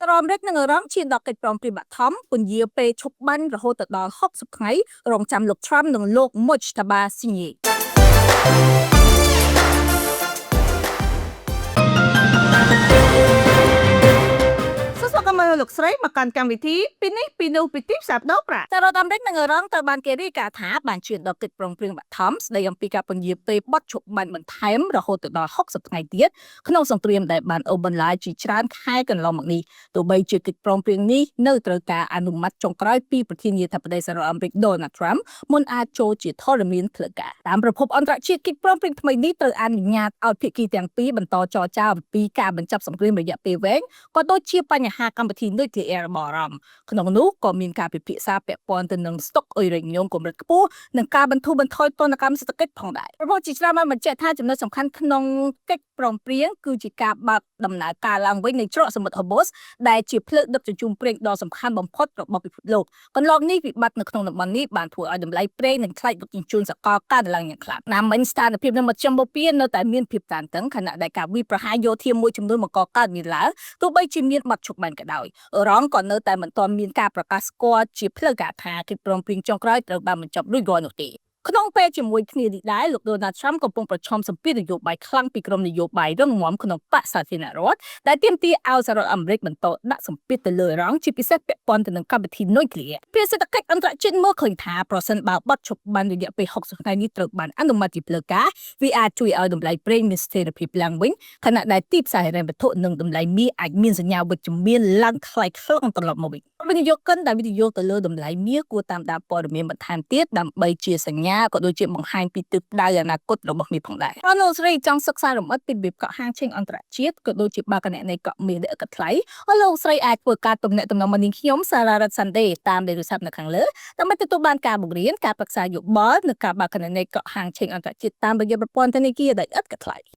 ត្រមរេចនឹងរងជាដកកិច្ចព្រមព្រៀងបឋមពន្យាពេលឈប់បាញ់រហូតដល់60ថ្ងៃរងចាំលោក Trump និងលោក Mojtaba Sinyi លោកស្រីមកកាន់កម្មវិធីពីនេះពីនោះពីទីផ្សារដោប្រាក់ តែរដ្ឋអាមេរិកនិងអឺរ៉ុបត្រូវបានគេរាយការណ៍ថាបានជឿដល់កិច្ចព្រមព្រៀងបឋមស្ដីអំពីការពន្យាពេលបទឈប់បាញ់បន្ថែមរហូតដល់60ថ្ងៃទៀតក្នុងសង្គ្រាមដែលបានអូសបន្លាយជាច្រើនខែកន្លងមកនេះទោះបីជាកិច្ចព្រមព្រៀងនេះនៅត្រូវការអនុម័តចុងក្រោយពីប្រធានាធិបតីសហរដ្ឋអាមេរិក Donald Trump មុនអាចចូលជាធរមានផ្លូវការតាមប្រភពអន្តរជាតិកិច្ចព្រមព្រៀងថ្មីនេះត្រូវអនុញ្ញាតឲ្យភាគីទាំងពីរបន្តចរចាអំពីការបញ្ចប់សង្គ្រាមរយៈពេលវែងក៏ដូចជាបញ្ហាកម្មវិធីនុយក្លេអ៊ែររបស់អារ៉ាំក្នុងនោះក៏មានការពិភាក្សាពាក់ព័ន្ធទៅនឹងស្តុកអ៊ុយរ៉េញញ៉ូមកម្រិតខ្ពស់និងការបន្ធូរបន្ថយទណ្ឌកម្មសេដ្ឋកិច្ចផងដែរប្រពន្ធជាច្រើនបានបញ្ជាក់ថាចំណុចសំខាន់ក្នុងកិច្ចព្រមព្រៀងគឺជាការបើកដំណើរការឡើងវិញនៃច្រកសមុទ្រ Hormuz ដែលជាផ្លូវដឹកជញ្ជូនប្រេងដ៏សំខាន់បំផុតរបស់ពិភពលោកកន្លងនេះវិបត្តិនៅក្នុងតំបន់នេះបានធ្វើឲ្យតម្លៃប្រេងនិងថ្លៃដឹកជញ្ជូនសកលកើនឡើងយ៉ាងខ្លាំងណាមិញស្ថានភាពនៅមជ្ឈមបូព៌ានៅតែមានភាពតានតឹងខណៈដែលការវាយប្រហារយោធាមួយចំនួនបង្កកើតមានឡើងទោះបីជាមានបាត់ឈប់បាញ់ក៏ដោយអឺរ៉ុបក៏នៅតែមិនទាន់មានការប្រកាសស្គាល់ជាផ្លូវការថាកិច្ចព្រមព្រៀងចុងក្រោយត្រូវបានបញ្ចប់រួចរាល់នោះទេក្នុងពេលជាមួយគ្នានេះដែរលោក Donald Trump កំពុងប្រឈមសម្ពាធនយោបាយខ្លាំងពីក្រុមនយោបាយរឹងមាំក្នុងបកសាធារណរដ្ឋដែលទាមទារឲ្យសហរដ្ឋអាមេរិកបន្តដាក់សម្ពាធទៅលើអ៊ីរ៉ង់ជាពិសេសពាក់ព័ន្ធទៅនឹងកម្មវិធីនុយក្លេអ៊ែរភាគសេដ្ឋកិច្ចអន្តរជាតិមើលឃើញថាប្រសិនបើបទឈប់បាញ់រយៈពេល60ថ្ងៃនេះត្រូវបានអនុម័តជាផ្លូវការវាអាចជួយឲ្យតម្លៃប្រេងមានស្ថិរភាពឡើងវិញខណៈដែលទីផ្សារហិរញ្ញវត្ថុនិងតម្លៃមាសអាចមានសញ្ញាវិជ្ជមានឡើងថ្លៃខ្លាំងត្រឡប់មកវិញវិនិយោគិនដែលវិនិយោគទៅលើតម្លៃមាសគួរតាមដានព័ត៌មានបន្ថែមទៀតដើម្បីជាសញ្ញាក៏ដូចជាបង្ហាញពីទិសដៅអនាគតរបស់មាសផងដែរអនុស្រីចង់សិក្សារំអិតពីរបៀបកក់ហាងឆេងអន្តរជាតិក៏ដូចជាបើកគណនីកក់មាសដែលឥតថ្លៃអលោកស្រីអាចធ្វើការទំនាក់ទំនងមកនាងខ្ញុំសារ៉ារ៉ាត់សាន់ដេតាមលេខទូរស័ព្ទនៅខាងលើដើម្បីទទួលបានការបង្រៀនការប្រឹក្សាយោបល់និងការបើកគណនីកក់ហាងឆេងអន្តរជាតិតាមរយៈប្រព័ន្ធធនាគារដែលឥតថ្លៃ